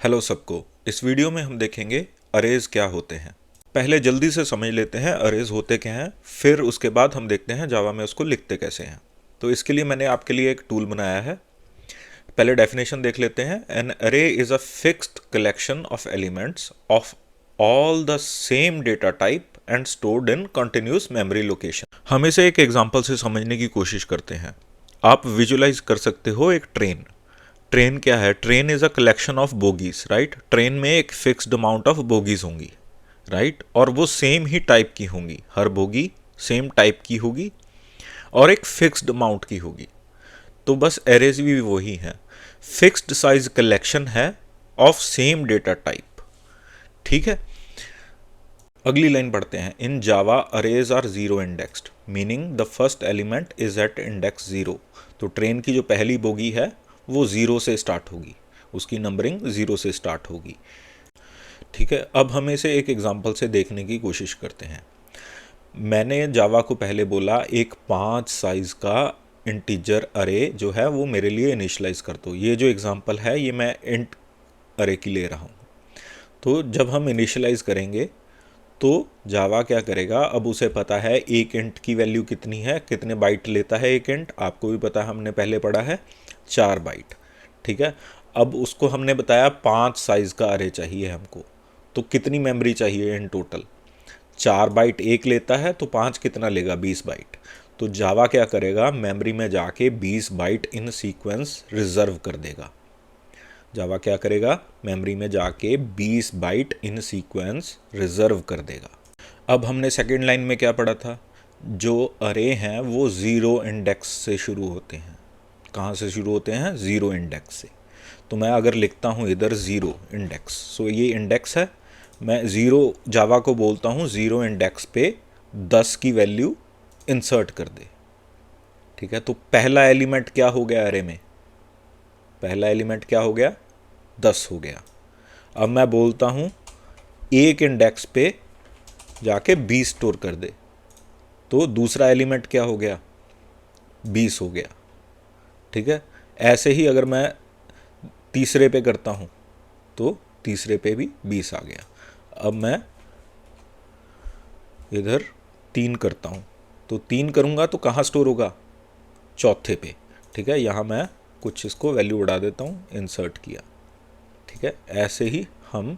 Hello सबको। इस video में हम देखेंगे अरेज क्या होते हैं। पहले जल्दी से समझ लेते हैं अरेज होते क्या हैं, फिर उसके बाद हम देखते हैं जावा में उसको लिखते कैसे हैं। तो इसके लिए मैंने आपके लिए एक टूल बनाया है। पहले डेफिनेशन देख लेते हैं। एन अरे is a fixed collection of elements of all the same data type and stored in continuous memory location. हम इसे एक एग्जांपल से समझने की कोशिश करते हैं। आप विजुलाइज कर सकते हो एक ट्रेन। ट्रेन क्या है? Train is a collection of bogies, right. Train में एक फिक्स्ड अमाउंट ऑफ बोगीज होंगी, राइट, और वो सेम ही टाइप की होंगी। हर बोगी सेम टाइप की होगी और एक फिक्स्ड अमाउंट की होगी। तो बस एरेज भी वही है, फिक्स्ड साइज कलेक्शन है ऑफ सेम डेटा टाइप। ठीक है, अगली लाइन पढ़ते हैं। In Java array are zero indexed, meaning the first element is at index zero. तो ट्रेन की जो पहली बोगी है वो ज़ीरो से स्टार्ट होगी, उसकी नंबरिंग ज़ीरो से स्टार्ट होगी। ठीक है, अब हम इसे एक एग्जांपल से देखने की कोशिश करते हैं। मैंने जावा को पहले बोला एक 5 साइज़ का इंटीजर अरे जो है वो मेरे लिए इनिशलाइज कर दो। ये जो एग्जांपल है ये मैं इंट अरे की ले रहा हूँ। तो जब हम इनिशलाइज करेंगे तो जावा क्या करेगा, अब उसे पता है एक इंट की वैल्यू कितनी है, कितने बाइट लेता है एक इंट। आपको भी पता है, हमने पहले पढ़ा है 4 बाइट। ठीक है, अब उसको हमने बताया 5 साइज़ का अरे चाहिए हमको। तो कितनी मेमोरी चाहिए इन टोटल? 4 बाइट एक लेता है तो 5 कितना लेगा? 20 बाइट। तो जावा क्या करेगा, मेमोरी में जाके 20 बाइट इन सीक्वेंस रिजर्व कर देगा। जावा क्या करेगा, मेमोरी में जाके 20 बाइट इन सीक्वेंस रिजर्व कर देगा। अब हमने सेकेंड लाइन में क्या पढ़ा था? जो अरे हैं वो ज़ीरो इंडेक्स से शुरू होते हैं। कहाँ से शुरू होते हैं? ज़ीरो इंडेक्स से। तो मैं अगर लिखता हूँ इधर ज़ीरो इंडेक्स, सो ये इंडेक्स है। मैं ज़ीरो जावा को बोलता हूँ ज़ीरो इंडेक्स पे 10 की वैल्यू इंसर्ट कर दे। ठीक है, तो पहला एलिमेंट क्या हो गया अरे में? पहला एलिमेंट क्या हो गया? 10 हो गया। अब मैं बोलता हूँ एक इंडेक्स पे जाके 20 स्टोर कर दे, तो दूसरा एलिमेंट क्या हो गया? 20 हो गया। ठीक है, ऐसे ही अगर मैं तीसरे पे करता हूँ तो तीसरे पे भी 20 आ गया। अब मैं इधर 3 करता हूँ तो 3 करूँगा तो कहाँ स्टोर होगा? चौथे पे। ठीक है, यहाँ मैं कुछ इसको वैल्यू बढ़ा देता हूँ, इंसर्ट किया। ठीक है, ऐसे ही हम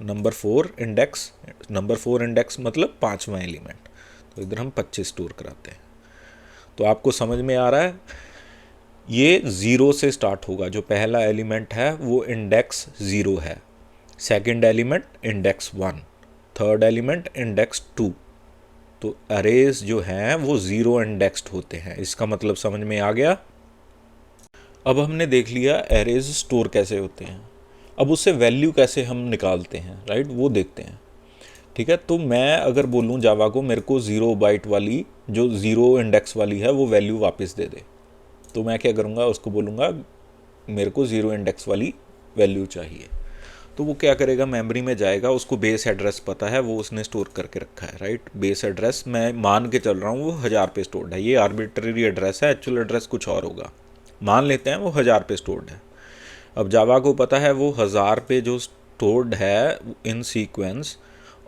नंबर 4 इंडेक्स मतलब 5वां एलिमेंट, तो इधर हम 25 स्टोर कराते हैं। तो आपको समझ में आ रहा है, ये ज़ीरो से स्टार्ट होगा। जो पहला एलिमेंट है वो इंडेक्स ज़ीरो है, second element index 1, third element index 2। तो अरेज जो हैं वो ज़ीरो इंडेक्स्ड होते हैं। इसका मतलब समझ में आ गया। अब हमने देख लिया अरेज स्टोर कैसे होते हैं। अब उससे वैल्यू कैसे हम निकालते हैं, राइट, वो देखते हैं। ठीक है, तो मैं अगर बोलूँ जावा को मेरे को 0 बाइट वाली जो ज़ीरो इंडेक्स वाली है वो वैल्यू वापस दे दे, तो मैं क्या करूँगा, उसको बोलूँगा मेरे को ज़ीरो इंडेक्स वाली वैल्यू चाहिए। तो वो क्या करेगा, मेमोरी में जाएगा, उसको बेस एड्रेस पता है, वो उसने स्टोर करके रखा है, राइट। बेस एड्रेस मैं मान के चल रहा हूँ वो 1000 पे स्टोर्ड है। ये आर्बिट्ररी एड्रेस है, एक्चुअल एड्रेस कुछ और होगा। मान लेते हैं वो 1000 पे स्टोर्ड है। अब जावा को पता है वो 1000 पे जो स्टोर्ड है इन सीक्वेंस,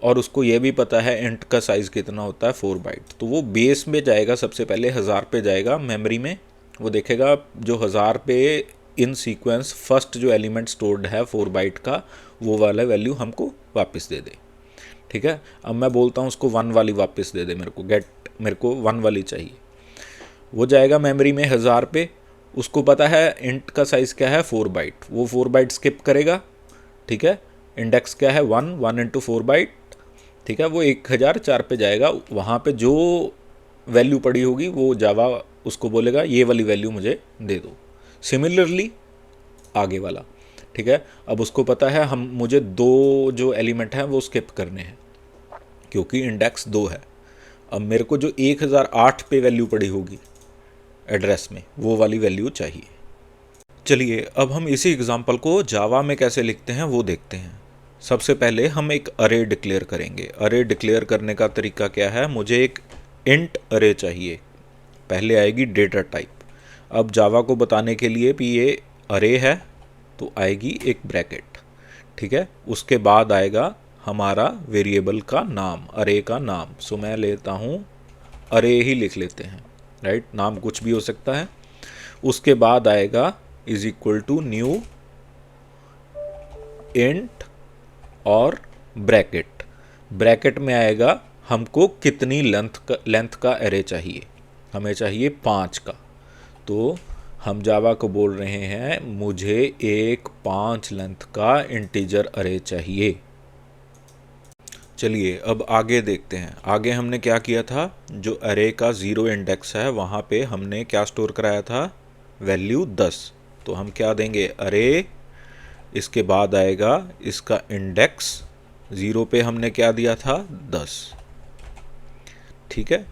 और उसको ये भी पता है इंट का साइज़ कितना होता है 4 बाइट। तो वो बेस में जाएगा, सबसे पहले 1000 पे जाएगा मेमोरी में, वो देखेगा जो 1000 पे इन सीक्वेंस फर्स्ट जो एलिमेंट स्टोर्ड है 4 बाइट का, वो वाला वैल्यू हमको वापस दे दे। ठीक है, अब मैं बोलता हूँ उसको 1 वाली वापस दे दे, मेरे को 1 वाली चाहिए। वो जाएगा मेमोरी में 1000 पे, उसको पता है इंट का साइज़ क्या है 4 बाइट, वो 4 बाइट स्किप करेगा। ठीक है, इंडेक्स क्या है 1 इंटू 4 बाइट। ठीक है, वो 1004 पे जाएगा, वहाँ पे जो वैल्यू पड़ी होगी वो जावा उसको बोलेगा ये वाली वैल्यू मुझे दे दो। सिमिलरली आगे वाला। ठीक है, अब उसको पता है मुझे 2 जो एलिमेंट हैं वो स्किप करने हैं क्योंकि इंडेक्स 2 है। अब मेरे को जो 1008 पे वैल्यू पड़ी होगी एड्रेस में, वो वाली वैल्यू चाहिए। चलिए अब हम इसी एग्जांपल को जावा में कैसे लिखते हैं वो देखते हैं। सबसे पहले हम एक अरे डिक्लेयर करेंगे। अरे डिक्लेयर करने का तरीका क्या है, मुझे एक इंट अरे चाहिए, पहले आएगी डेटा टाइप। अब जावा को बताने के लिए भी ये अरे है तो आएगी एक ब्रैकेट। ठीक है। उसके बाद आएगा हमारा वेरिएबल का नाम, अरे का नाम। सो मैं लेता हूँ अरे ही लिख लेते हैं, राइट, नाम कुछ भी हो सकता है। उसके बाद आएगा is equal to new int और ब्रैकेट। ब्रैकेट में आएगा हमको कितनी लेंथ का एरे चाहिए, हमें चाहिए 5 का। तो हम जावा को बोल रहे हैं मुझे एक 5 लेंथ का इंटीजर अरे चाहिए। चलिए अब आगे देखते हैं। आगे हमने क्या किया था, जो अरे का 0 इंडेक्स है वहाँ पे हमने क्या स्टोर कराया था, वैल्यू 10। तो हम क्या देंगे, अरे, इसके बाद आएगा इसका इंडेक्स, 0 पे हमने क्या दिया था, 10। ठीक है।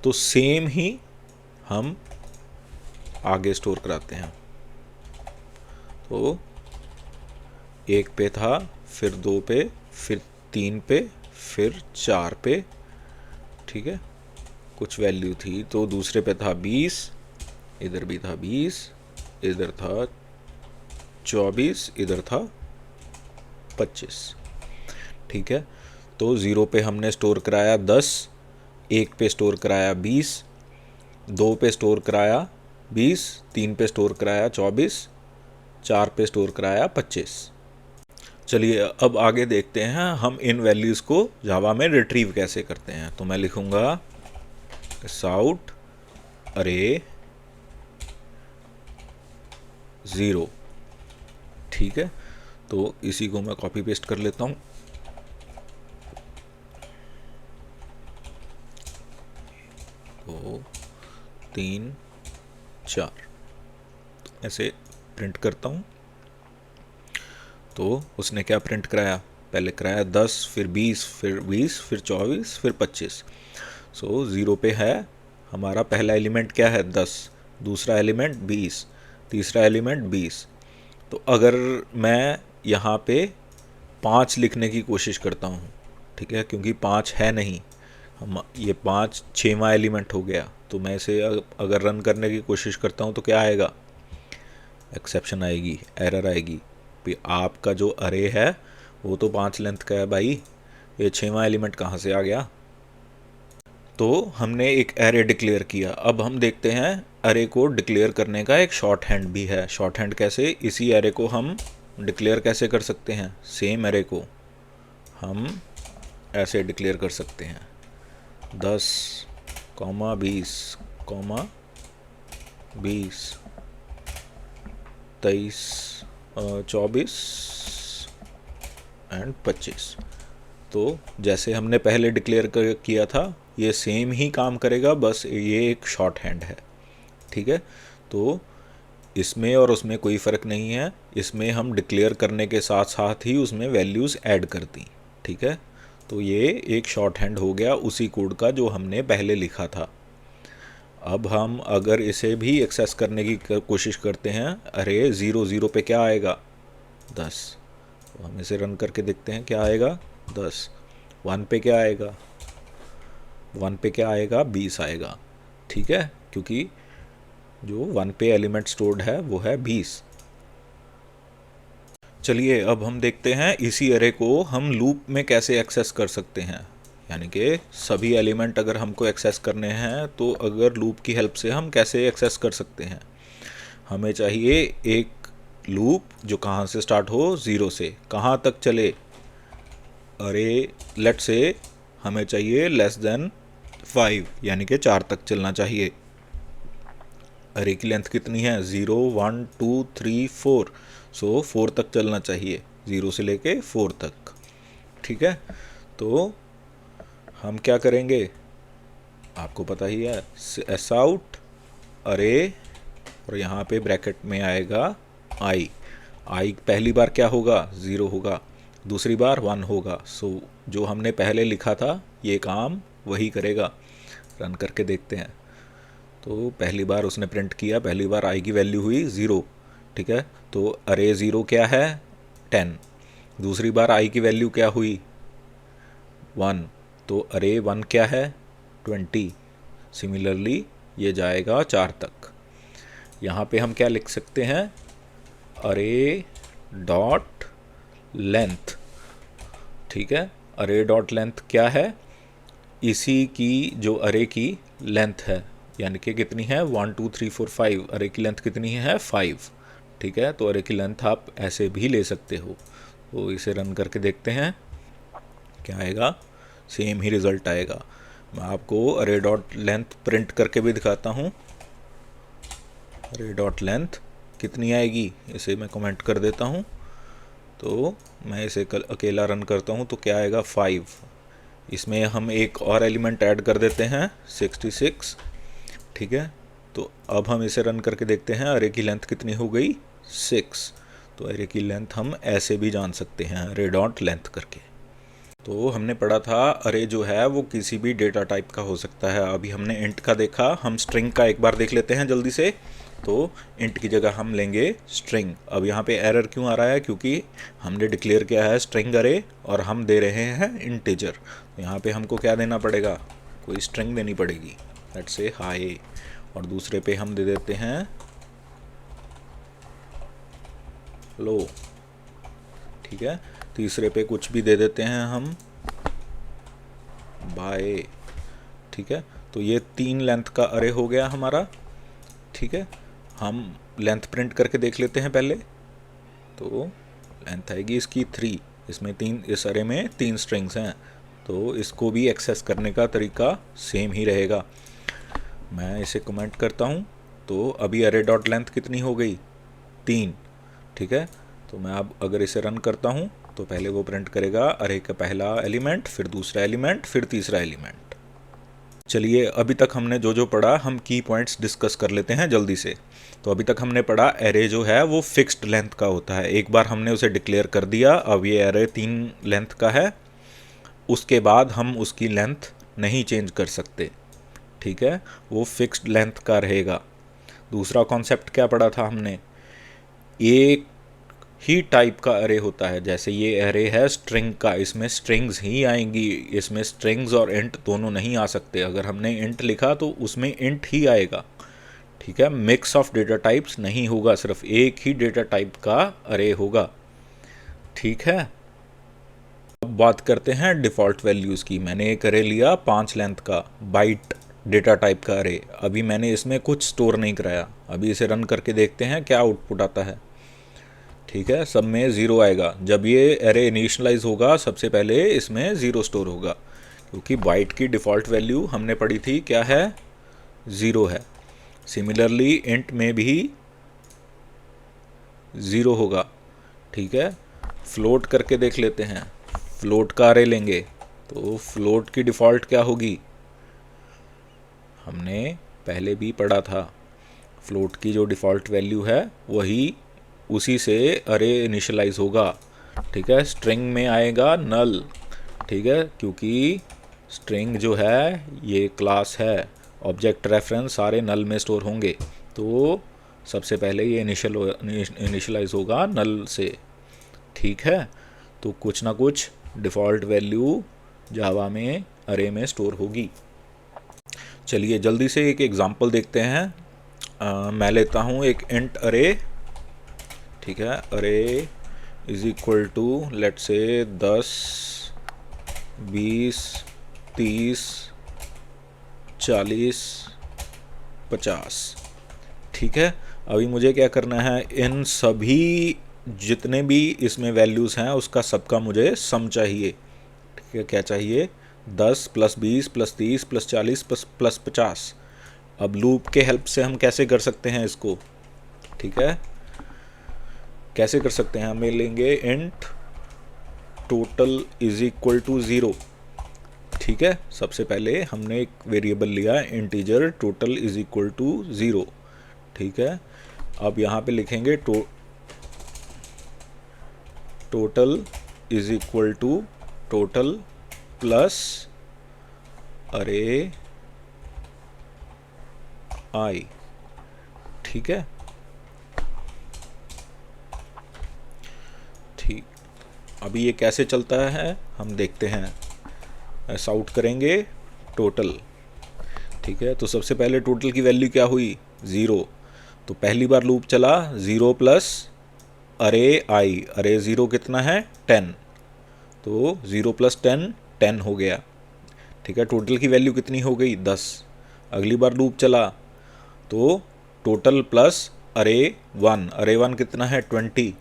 तो सेम ही हम आगे स्टोर कराते हैं। तो 1 पे था, फिर 2 पे, फिर 3 पे, फिर 4 पे। ठीक है, कुछ वैल्यू थी तो दूसरे पे था 20, इधर भी था 20, इधर था 24, इधर था 25। ठीक है। तो 0 पे हमने स्टोर कराया 10, 1 पे स्टोर कराया 20, 2 पे स्टोर कराया 20, 3 पे स्टोर कराया 24, 4 पे स्टोर कराया 25। चलिए अब आगे देखते हैं हम इन वैल्यूज़ को जावा में रिट्रीव कैसे करते हैं। तो मैं लिखूँगा साउट अरे 0। ठीक है। तो इसी को मैं कॉपी पेस्ट कर लेता हूँ। तो 3 4 ऐसे प्रिंट करता हूँ। तो उसने क्या प्रिंट कराया, पहले कराया 10, फिर 20, फिर 20, फिर 24, फिर 25। सो 0 पे है हमारा पहला एलिमेंट क्या है, 10, दूसरा एलिमेंट 20, तीसरा एलिमेंट 20। तो अगर मैं यहाँ पे 5 लिखने की कोशिश करता हूँ, ठीक है, क्योंकि 5 है नहीं, हम ये 5 6वां एलिमेंट हो गया। तो मैं इसे अगर रन करने की कोशिश करता हूँ तो क्या आएगा, एक्सेप्शन आएगी, एरर आएगी। आपका जो अरे है वो तो 5 लेंथ का है भाई, ये 6वां एलिमेंट कहाँ से आ गया। तो हमने एक एरे डिक्लेयर किया। अब हम देखते हैं अरे को डिक्लेयर करने का एक शॉर्ट हैंड भी है। शॉर्ट हैंड कैसे, इसी एरे को हम डिक्लेयर कैसे कर सकते हैं, सेम एरे को हम ऐसे डिक्लेयर कर सकते हैं 10, 20, 20, 23, 24 एंड 25। तो जैसे हमने पहले डिक्लेयर किया था ये सेम ही काम करेगा, बस ये एक शॉर्ट हैंड है। ठीक है। तो इसमें और उसमें कोई फ़र्क नहीं है, इसमें हम डिक्लेयर करने के साथ साथ ही उसमें वैल्यूज़ ऐड कर दी। ठीक है। तो ये एक शॉर्ट हैंड हो गया उसी कोड का जो हमने पहले लिखा था। अब हम अगर इसे भी एक्सेस करने की कोशिश करते हैं, अरे 0 0 पे क्या आएगा, 10। तो हम इसे रन करके देखते हैं क्या आएगा, 10। 1 पे क्या आएगा, 1 पे क्या आएगा, 20 आएगा। ठीक है, क्योंकि जो 1 पे एलिमेंट स्टोर्ड है वो है 20। चलिए अब हम देखते हैं इसी अरे को हम लूप में कैसे एक्सेस कर सकते हैं। यानी कि सभी एलिमेंट अगर हमको एक्सेस करने हैं तो अगर लूप की हेल्प से हम कैसे एक्सेस कर सकते हैं। हमें चाहिए एक लूप जो कहाँ से स्टार्ट हो, 0 से कहाँ तक चले, अरे लेट से हमें चाहिए लेस देन 5 यानी कि 4 तक चलना चाहिए। अरे की लेंथ कितनी है, 0 1 2 3 4। सो 4 तक चलना चाहिए, 0 से लेके 4 तक। ठीक है। तो हम क्या करेंगे, आपको पता ही है, एस आउट अरे, और यहाँ पे ब्रैकेट में आएगा आई। आई पहली बार क्या होगा, 0 होगा, दूसरी बार 1 होगा। सो जो हमने पहले लिखा था ये काम वही करेगा। रन करके देखते हैं। तो पहली बार उसने प्रिंट किया, पहली बार आई की वैल्यू हुई 0। ठीक है। तो अरे 0 क्या है, 10। दूसरी बार आई की वैल्यू क्या हुई, 1। तो अरे 1 क्या है, 20। सिमिलरली ये जाएगा 4 तक। यहाँ पे हम क्या लिख सकते हैं, अरे डॉट लेंथ, ठीक है। अरे डॉट लेंथ क्या है, इसी की जो अरे की लेंथ है, यानी कि कितनी है 1 2 3 4 5, अरे की लेंथ कितनी है 5, ठीक है। तो अरे की लेंथ आप ऐसे भी ले सकते हो। तो इसे रन करके देखते हैं क्या आएगा, सेम ही रिज़ल्ट आएगा। मैं आपको अरे डॉट लेंथ प्रिंट करके भी दिखाता हूँ। अरे डॉट लेंथ कितनी आएगी, इसे मैं कमेंट कर देता हूँ। तो मैं इसे अकेला रन करता हूँ तो क्या आएगा 5। इसमें हम एक और एलिमेंट ऐड कर देते हैं 66, ठीक है। तो अब हम इसे रन करके देखते हैं अरे की लेंथ कितनी हो गई 6। तो अरे की लेंथ हम ऐसे भी जान सकते हैं अरे डॉट लेंथ करके। तो हमने पढ़ा था अरे जो है वो किसी भी डेटा टाइप का हो सकता है। अभी हमने इंट का देखा, हम स्ट्रिंग का एक बार देख लेते हैं जल्दी से। तो इंट की जगह हम लेंगे स्ट्रिंग। अब यहाँ पे एरर क्यों आ रहा है, क्योंकि हमने डिक्लेयर किया है स्ट्रिंग अरे और हम दे रहे हैं इंटीजर। तो यहाँ पे हमको क्या देना पड़ेगा, कोई स्ट्रिंग देनी पड़ेगी, लेट्स से हाई। और दूसरे पे हम दे देते हैं लो, ठीक है। तीसरे पे कुछ भी दे देते हैं हम बाय, ठीक है। तो ये 3 लेंथ का अरे हो गया हमारा, ठीक है। हम लेंथ प्रिंट करके देख लेते हैं पहले। तो लेंथ आएगी इसकी 3, इसमें 3, इस अरे में 3 स्ट्रिंग्स हैं। तो इसको भी एक्सेस करने का तरीका सेम ही रहेगा। मैं इसे कमेंट करता हूँ। तो अभी अरे डॉट लेंथ कितनी हो गई 3, ठीक है। तो मैं अब अगर इसे रन करता हूँ तो पहले वो प्रिंट करेगा अरे का पहला एलिमेंट, फिर दूसरा एलिमेंट, फिर तीसरा एलिमेंट। चलिए अभी तक हमने जो जो पढ़ा हम की पॉइंट्स डिस्कस कर लेते हैं जल्दी से। तो अभी तक हमने पढ़ा एरे जो है वो फिक्स्ड लेंथ का होता है। एक बार हमने उसे डिक्लेयर कर दिया, अब ये एरे 3 लेंथ का है, उसके बाद हम उसकी लेंथ नहीं चेंज कर सकते, ठीक है। वो फिक्स्ड लेंथ का रहेगा। दूसरा कॉन्सेप्ट क्या पढ़ा था हमने, एक ही टाइप का अरे होता है। जैसे ये अरे है स्ट्रिंग का, इसमें स्ट्रिंग्स ही आएंगी, इसमें स्ट्रिंग्स और इंट दोनों नहीं आ सकते। अगर हमने इंट लिखा तो उसमें इंट ही आएगा, ठीक है। मिक्स ऑफ डेटा टाइप्स नहीं होगा, सिर्फ एक ही डेटा टाइप का अरे होगा, ठीक है। अब बात करते हैं डिफ़ॉल्ट वैल्यूज़ की। मैंने एक अरे लिया 5 लेंथ का बाइट डेटा टाइप का अरे। अभी मैंने इसमें कुछ स्टोर नहीं कराया। अभी इसे रन करके देखते हैं क्या आउटपुट आता है, ठीक है। सब में 0 आएगा। जब ये एरे इनिशियलाइज होगा सबसे पहले इसमें 0 स्टोर होगा, क्योंकि बाइट की डिफ़ॉल्ट वैल्यू हमने पढ़ी थी क्या है 0 है। सिमिलरली इंट में भी 0 होगा, ठीक है। फ्लोट करके देख लेते हैं। फ्लोट का अरे लेंगे तो फ्लोट की डिफ़ॉल्ट क्या होगी, हमने पहले भी पढ़ा था। फ्लोट की जो डिफ़ॉल्ट वैल्यू है वही, उसी से अरे इनिशियलाइज होगा, ठीक है। स्ट्रिंग में आएगा नल, ठीक है, क्योंकि स्ट्रिंग जो है ये क्लास है, ऑब्जेक्ट रेफरेंस सारे नल में स्टोर होंगे। तो सबसे पहले ये इनिशियलाइज होगा नल से, ठीक है। तो कुछ ना कुछ डिफ़ॉल्ट वैल्यू जावा में अरे में स्टोर होगी। चलिए जल्दी से एक एग्जांपल देखते हैं। मैं लेता हूँ एक इंट अरे, ठीक है। अरे is equal to let's say 10 20 30 40 50, ठीक है। अभी मुझे क्या करना है, इन सभी जितने भी इसमें वैल्यूज़ हैं उसका सबका मुझे सम चाहिए, ठीक है। क्या चाहिए 10 + 20 + 30 + 40 + 50। अब लूप के हेल्प से हम कैसे कर सकते हैं इसको, ठीक है। कैसे कर सकते हैं, हमें लेंगे int total is equal to 0, ठीक है। सबसे पहले हमने एक वेरिएबल लिया integer total is equal to 0, ठीक है। अब यहाँ पे लिखेंगे total is equal to total plus array I, ठीक है। ठीक, अभी ये कैसे चलता है हम देखते हैं। ऐसा आउट करेंगे टोटल, ठीक है। तो सबसे पहले टोटल की वैल्यू क्या हुई 0। तो पहली बार लूप चला 0 + अरे आई, अरे 0 कितना है 10, तो 0 + 10 10 हो गया। ठीक है, टोटल की वैल्यू कितनी हो गई 10। अगली बार लूप चला तो टोटल प्लस अरे 1, अरे 1 कितना है 20।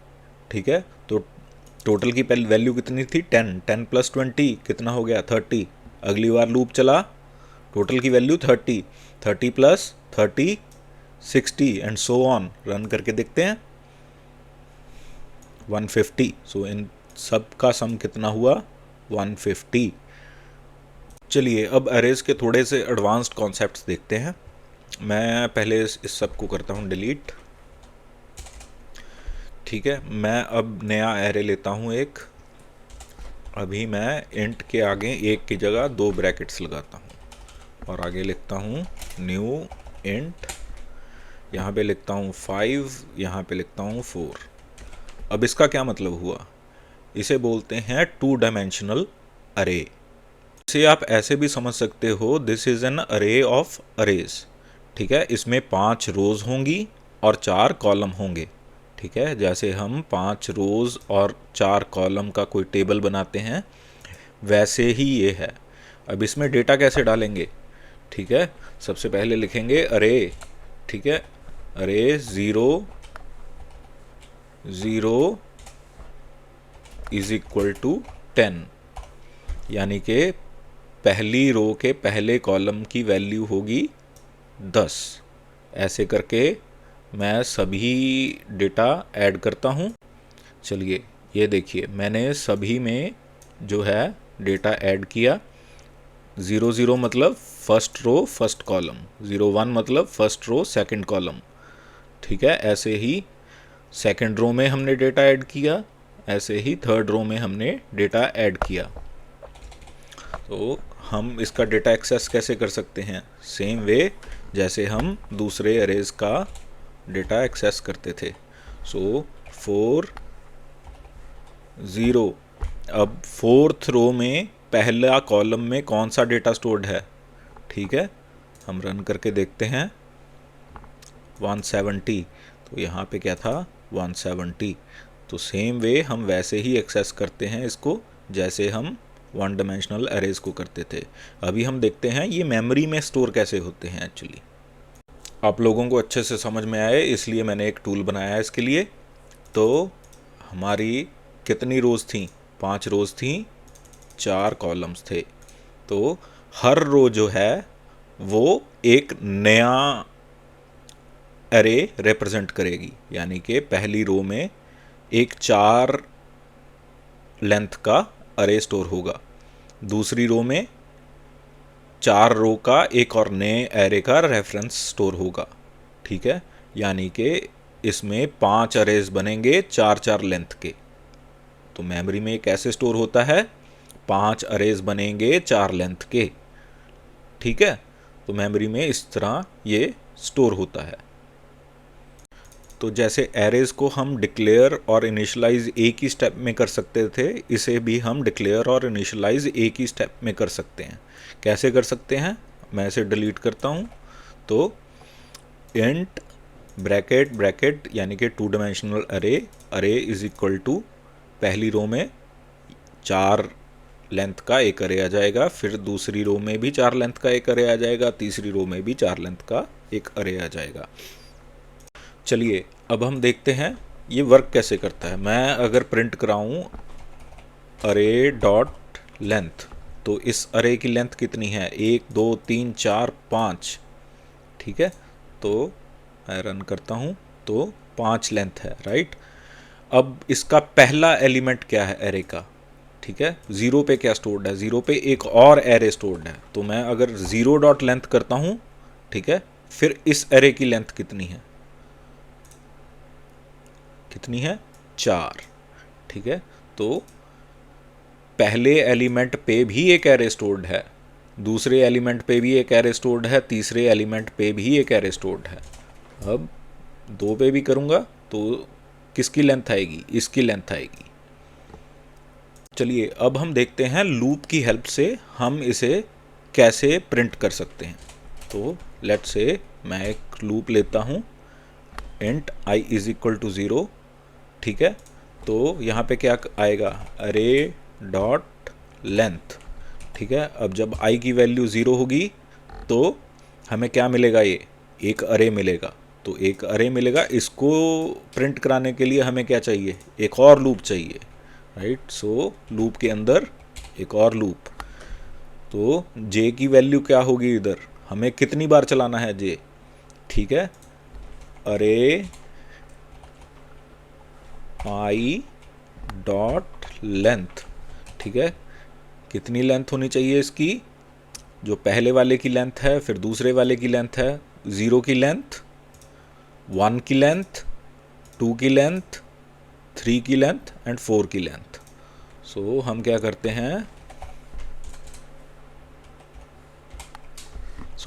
ठीक है, तो टोटल की वैल्यू कितनी थी 10, 10 + 20 कितना हो गया 30। अगली बार लूप चला, टोटल की value 30, 30 + 30 60 and so on. Run करके देखते हैं 150। सो इन सब का सम कितना हुआ 150। चलिए अब अरेज के थोड़े से एडवांस्ड कॉन्सेप्ट्स देखते हैं। मैं पहले इस सब को करता हूँ डिलीट। ठीक है, मैं अब नया एरे लेता हूँ एक। अभी मैं इंट के आगे एक की जगह 2 ब्रैकेट्स लगाता हूँ और आगे लिखता हूँ न्यू इंट। यहाँ पे लिखता हूँ 5, यहाँ पे लिखता हूँ 4। अब इसका क्या मतलब हुआ, इसे बोलते हैं 2 डायमेंशनल अरे। इसे आप ऐसे भी समझ सकते हो, दिस इज एन अरे ऑफ अरेज। ठीक है, इसमें 5 रोज होंगी और 4 कॉलम होंगे। ठीक है, जैसे हम 5 रोज और 4 कॉलम का कोई टेबल बनाते हैं वैसे ही ये है। अब इसमें डेटा कैसे डालेंगे। ठीक है, सबसे पहले लिखेंगे अरे। ठीक है, अरे 0 0 = 10, यानी कि पहली रो के पहले कॉलम की वैल्यू होगी 10। ऐसे करके मैं सभी डेटा ऐड करता हूँ। चलिए ये देखिए, मैंने सभी में जो है डेटा ऐड किया। 0 0 मतलब फर्स्ट रो फर्स्ट कॉलम, 0 1 मतलब फर्स्ट रो सेकंड कॉलम। ठीक है, ऐसे ही सेकंड रो में हमने डेटा ऐड किया, ऐसे ही थर्ड रो में हमने डेटा ऐड किया। तो हम इसका डेटा एक्सेस कैसे कर सकते हैं, सेम वे जैसे हम दूसरे अरेज का डेटा एक्सेस करते थे। सो 4 0। अब फोर्थ रो में पहला कॉलम में कौन सा डेटा स्टोर्ड है। ठीक है, हम रन करके देखते हैं 170। तो यहाँ पे क्या था 170। तो सेम वे हम वैसे ही एक्सेस करते हैं इसको जैसे हम 1 डायमेंशनल अरेज को करते थे। अभी हम देखते हैं ये मेमोरी में स्टोर कैसे होते हैं। एक्चुअली आप लोगों को अच्छे से समझ में आए इसलिए मैंने एक टूल बनाया है इसके लिए। तो हमारी कितनी रोज़ थी, 5 रोज़ थी, 4 कॉलम्स थे। तो हर रो जो है वो एक नया एरे रिप्रेजेंट करेगी, यानी कि पहली रो में एक 4 लेंथ का अरे स्टोर होगा, दूसरी रो में 4 रो का एक और नए एरे का रेफरेंस स्टोर होगा। ठीक है, यानी कि इसमें 5 अरेज बनेंगे 4 4 लेंथ के। तो मेमोरी में कैसे स्टोर होता है, 5 अरेज बनेंगे 4 लेंथ के। ठीक है, तो मेमोरी में इस तरह ये स्टोर होता है। तो जैसे एरेज को हम डिक्लेयर और इनिशियलाइज एक ही स्टेप में कर सकते थे, इसे भी हम डिक्लेयर और इनिशियलाइज एक ही स्टेप में कर सकते हैं। कैसे कर सकते हैं, मैं इसे डिलीट करता हूँ। तो इंट ब्रैकेट ब्रैकेट यानी कि 2 डायमेंशनल अरे, अरे = पहली रो में 4 लेंथ का एक अरे आ जाएगा, फिर दूसरी रो में भी 4 लेंथ का एक अरे आ जाएगा, तीसरी रो में भी 4 लेंथ का एक अरे आ जाएगा। चलिए अब हम देखते हैं ये वर्क कैसे करता है। मैं अगर प्रिंट कराऊं अरे डॉट लेंथ, तो इस अरे की लेंथ कितनी है 1 2 3 4 5। ठीक है, तो मैं रन करता हूं तो 5 लेंथ है, राइट। अब इसका पहला एलिमेंट क्या है एरे का। ठीक है, 0 पे क्या स्टोर्ड है, 0 पे एक और एरे स्टोर्ड है। तो मैं अगर 0 डॉट लेंथ करता हूं, ठीक है, फिर इस एरे की लेंथ कितनी है, कितनी है 4। ठीक है, तो पहले एलिमेंट पे भी एक एरे स्टोर्ड है, दूसरे एलिमेंट पे भी एक एरे स्टोर्ड है, तीसरे एलिमेंट पे भी एक एरे स्टोर्ड है। अब 2 पे भी करूँगा तो किसकी लेंथ आएगी, इसकी लेंथ आएगी। चलिए अब हम देखते हैं लूप की हेल्प से हम इसे कैसे प्रिंट कर सकते हैं। तो लेट्स से मैं एक लूप लेता हूँ, इंट i = 0, ठीक है। तो यहाँ पे क्या आएगा, अरे डॉट लेंथ, ठीक है। अब जब आई की वैल्यू 0 होगी तो हमें क्या मिलेगा, ये एक अरे मिलेगा। तो एक अरे मिलेगा, इसको प्रिंट कराने के लिए हमें क्या चाहिए, एक और लूप चाहिए, राइट। सो लूप के अंदर एक और लूप। तो जे की वैल्यू क्या होगी, इधर हमें कितनी बार चलाना है जे, ठीक है। अरे आई डॉट लेंथ, ठीक है। कितनी लेंथ होनी चाहिए इसकी, जो पहले वाले की लेंथ है, फिर दूसरे वाले की लेंथ है, 0 की लेंथ, 1 की लेंथ, 2 की लेंथ, 3 की लेंथ एंड 4 की लेंथ। सो हम क्या करते हैं,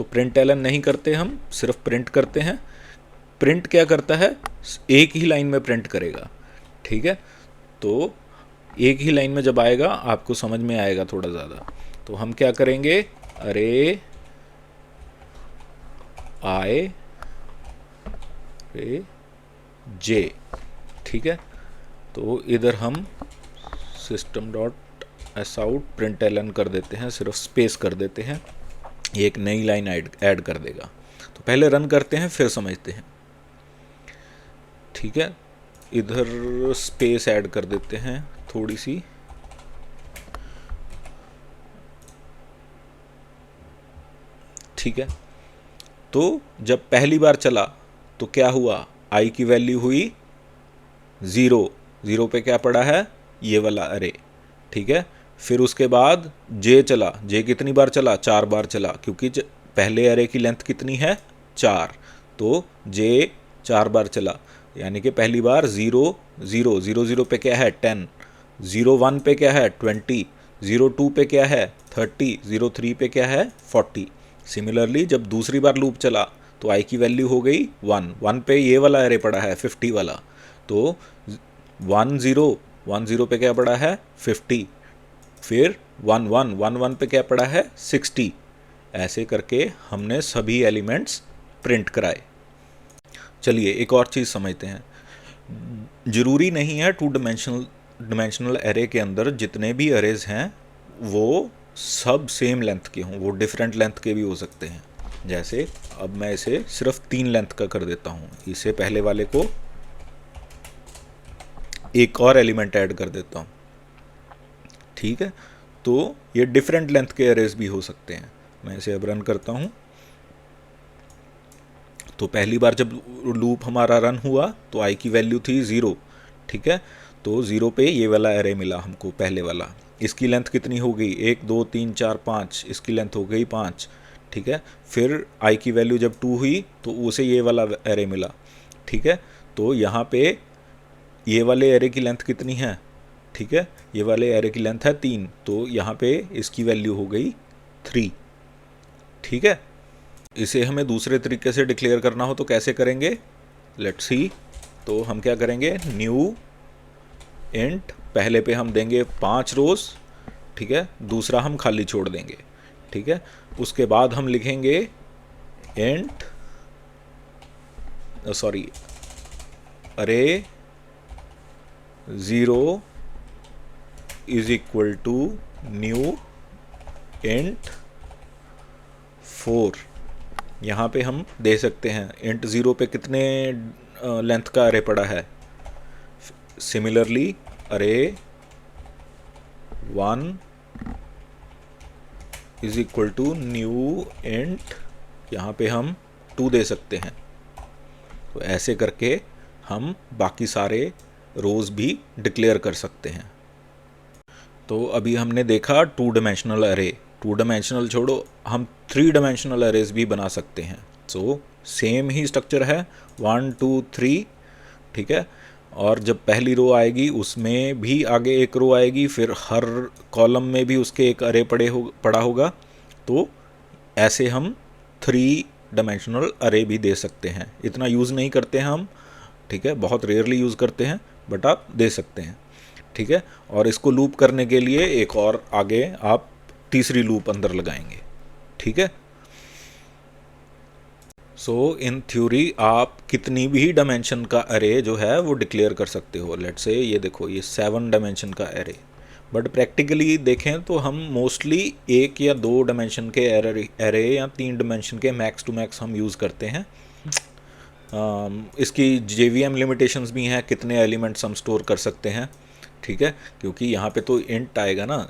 प्रिंट एलन नहीं करते, हम सिर्फ प्रिंट करते हैं। प्रिंट क्या करता है, एक ही लाइन में प्रिंट करेगा, ठीक है। तो एक ही लाइन में जब आएगा आपको समझ में आएगा थोड़ा ज़्यादा। तो हम क्या करेंगे, अरे आई रे जे, ठीक है। तो इधर हम system dot S out println कर देते हैं, सिर्फ स्पेस कर देते हैं, ये एक नई लाइन ऐड कर देगा। तो पहले रन करते हैं फिर समझते हैं, ठीक है। इधर स्पेस ऐड कर देते हैं थोड़ी सी, ठीक है। तो जब पहली बार चला तो क्या हुआ, आई की वैल्यू हुई 0, 0 पे क्या पड़ा है, ये वाला अरे, ठीक है। फिर उसके बाद जे चला, जे कितनी बार चला, 4 बार चला, क्योंकि पहले अरे की लेंथ कितनी है 4, तो जे 4 बार चला। यानी कि पहली बार 0 0 0 0 पे क्या है 10, 0 1 पे क्या है 20, 0 2 पे क्या है 30, 0 3 पे क्या है 40। सिमिलरली जब दूसरी बार लूप चला तो आई की वैल्यू हो गई 1, 1 पे ये वाला अरे पड़ा है 50 वाला, तो 1 0 1 0 पे क्या पड़ा है 50, फिर 1 1 1 1 पे क्या पड़ा है 60। ऐसे करके हमने सभी एलिमेंट्स प्रिंट कराए। चलिए एक और चीज़ समझते हैं। ज़रूरी नहीं है टू डिमेंशनल एरे के अंदर जितने भी एरेज हैं वो सब सेम लेंथ के हों, वो डिफरेंट लेंथ के भी हो सकते हैं। जैसे अब मैं इसे सिर्फ 3 लेंथ का कर देता हूँ, इसे पहले वाले को एक और एलिमेंट ऐड कर देता हूँ, ठीक है। तो ये डिफरेंट लेंथ के एरेज भी हो सकते हैं। मैं इसे अब रन करता हूँ। तो पहली बार जब लूप हमारा रन हुआ तो आई की वैल्यू थी 0, ठीक है। तो 0 पे ये वाला एरे मिला हमको, पहले वाला। इसकी लेंथ कितनी हो गई, 1 2 3 4 5, इसकी लेंथ हो गई 5, ठीक है। फिर आई की वैल्यू जब 2 हुई तो उसे ये वाला एरे मिला, ठीक है। तो यहाँ पे ये वाले एरे की लेंथ कितनी है, ठीक है, ये वाले एरे की लेंथ है 3, तो यहाँ पे इसकी वैल्यू हो गई 3, ठीक है। इसे हमें दूसरे तरीके से डिक्लेयर करना हो तो कैसे करेंगे, लेट्स सी। तो हम क्या करेंगे, न्यू इंट, पहले पे हम देंगे 5 रोज, ठीक है, दूसरा हम खाली छोड़ देंगे, ठीक है। उसके बाद हम लिखेंगे int sorry array 0 is equal to new int 4। यहाँ पे हम दे सकते हैं इंट 0 पे कितने लेंथ का अरे पड़ा है। Similarly array 1 is equal to new int, यहाँ पे हम 2 दे सकते हैं। तो ऐसे करके हम बाकी सारे रोज भी डिक्लेयर कर सकते हैं। तो अभी हमने देखा 2 डायमेंशनल अरे, 2 डायमेंशनल छोड़ो, हम 3 डायमेंशनल अरेज भी बना सकते हैं। सो सेम ही स्ट्रक्चर है 1 2 3, ठीक है। और जब पहली रो आएगी उसमें भी आगे एक रो आएगी, फिर हर कॉलम में भी उसके एक अरे पड़ा होगा। तो ऐसे हम 3 डायमेंशनल अरे भी दे सकते हैं। इतना यूज़ नहीं करते हैं हम, ठीक है, बहुत रेयरली यूज़ करते हैं, बट आप दे सकते हैं, ठीक है। और इसको लूप करने के लिए एक और आगे आप तीसरी लूप अंदर लगाएंगे, ठीक है। सो इन थ्योरी आप कितनी भी डायमेंशन का अरे जो है वो डिक्लेयर कर सकते हो। लेट्स से ये देखो ये 7 डायमेंशन का अरे, बट प्रैक्टिकली देखें तो हम मोस्टली 1 या 2 डायमेंशन के अरे या 3 डायमेंशन के मैक्स टू मैक्स हम यूज़ करते हैं। इसकी JVM लिमिटेशंस भी हैं, कितने एलिमेंट्स हम स्टोर कर सकते हैं, ठीक है, क्योंकि यहाँ पे तो इंट आएगा ना,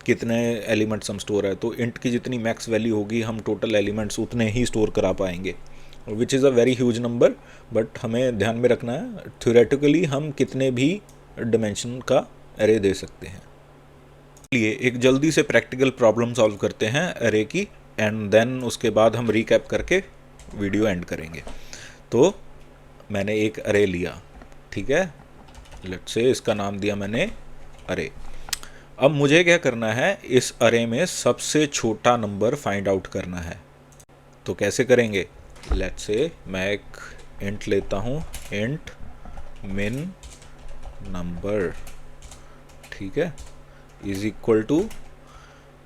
कितने एलिमेंट्स हम स्टोर है, तो इंट की जितनी मैक्स वैल्यू होगी हम टोटल एलिमेंट्स उतने ही स्टोर करा पाएंगे, which is a very huge number. But हमें ध्यान में रखना है थ्योरेटिकली हम कितने भी डायमेंशन का अरे दे सकते हैं। लिए एक जल्दी से प्रैक्टिकल प्रॉब्लम सॉल्व करते हैं अरे की, एंड देन उसके बाद हम रिकैप करके वीडियो एंड करेंगे। तो मैंने एक अरे लिया, ठीक है, लेट्स से इसका नाम दिया मैंने अरे। अब मुझे क्या करना है, इस अरे में सबसे छोटा नंबर फाइंड आउट करना है। तो कैसे करेंगे, लेट्स से मैं एक इंट लेता हूँ, इंट मिन नंबर, ठीक है, इज इक्वल टू,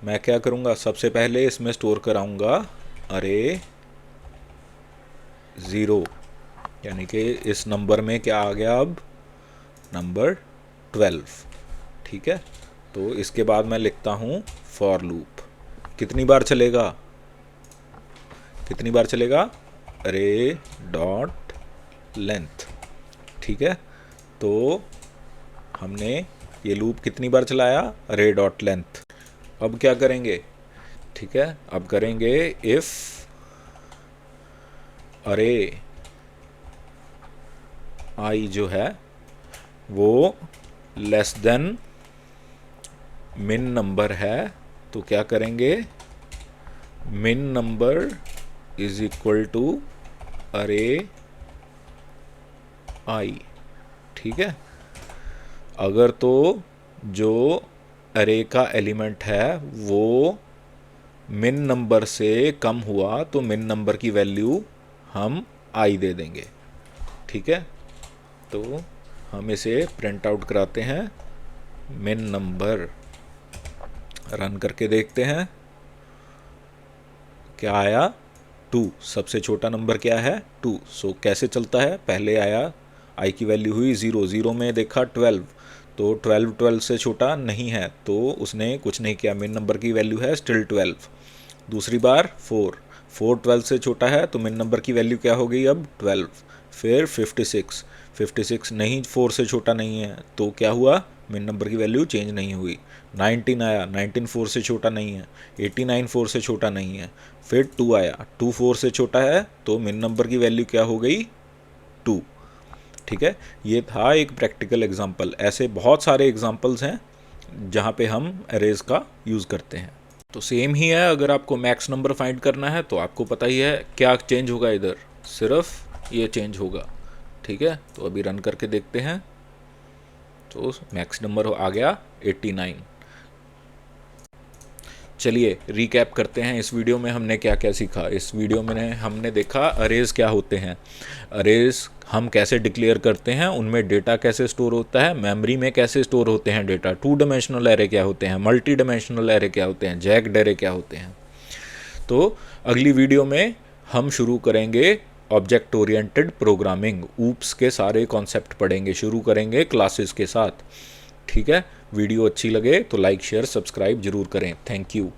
मैं क्या करूँगा, सबसे पहले इसमें स्टोर कराऊँगा अरे 0, यानी कि इस नंबर में क्या आ गया अब, नंबर 12, ठीक है। तो इसके बाद मैं लिखता हूँ फॉर लूप, कितनी बार चलेगा, कितनी बार चलेगा, अरे डॉट लेंथ, ठीक है। तो हमने ये लूप कितनी बार चलाया, अरे डॉट लेंथ। अब क्या करेंगे, ठीक है, अब करेंगे इफ अरे आई जो है वो लेस देन मिन नंबर है, तो क्या करेंगे, मिन नंबर इज इक्वल टू अरे आई, ठीक है। अगर तो जो अरे का एलिमेंट है वो मिन नंबर से कम हुआ तो मिन नंबर की वैल्यू हम आई दे देंगे, ठीक है। तो हम इसे प्रिंट आउट कराते हैं, मिन नंबर, रन करके देखते हैं क्या आया, 2, सबसे छोटा नंबर क्या है 2। सो कैसे चलता है, पहले आया आई की वैल्यू हुई 0, 0 में देखा 12, तो 12 से छोटा नहीं है, तो उसने कुछ नहीं किया, मिन नंबर की वैल्यू है स्टिल 12। दूसरी बार 4, 12 से छोटा है, तो मिन नंबर की वैल्यू क्या हो गई अब 12। फिर 56, 56 नहीं 4 से छोटा नहीं है, तो क्या हुआ, मिन नंबर की वैल्यू चेंज नहीं हुई। 19 आया, 19 4 से छोटा नहीं है, 89 4 से छोटा नहीं है। फिर 2 आया, 2 4 से छोटा है, तो मिन नंबर की वैल्यू क्या हो गई 2, ठीक है। ये था एक प्रैक्टिकल एग्जांपल, ऐसे बहुत सारे एग्जांपल्स हैं जहाँ पे हम अरेज का यूज़ करते हैं। तो सेम ही है, अगर आपको मैक्स नंबर फाइंड करना है तो आपको पता ही है क्या चेंज होगा, इधर सिर्फ ये चेंज होगा, ठीक है। तो अभी रन करके देखते हैं, तो मैक्स नंबर आ गया 89। चलिए रिकैप करते हैं, इस वीडियो में हमने क्या क्या सीखा। इस वीडियो में हमने देखा अरेज क्या होते हैं, अरेज हम कैसे डिक्लेयर करते हैं, उनमें डेटा कैसे स्टोर होता है, मेमोरी में कैसे स्टोर होते हैं डेटा, 2 डायमेंशनल एरे क्या होते हैं, मल्टी डायमेंशनल एरे क्या होते हैं, जैक्ड एरे क्या होते हैं। तो अगली वीडियो में हम शुरू करेंगे ऑब्जेक्ट ओरिएंटेड प्रोग्रामिंग, ऊप्स के सारे कॉन्सेप्ट पढ़ेंगे, शुरू करेंगे क्लासेस के साथ, ठीक है। वीडियो अच्छी लगे तो लाइक शेयर सब्सक्राइब जरूर करें। Thank you.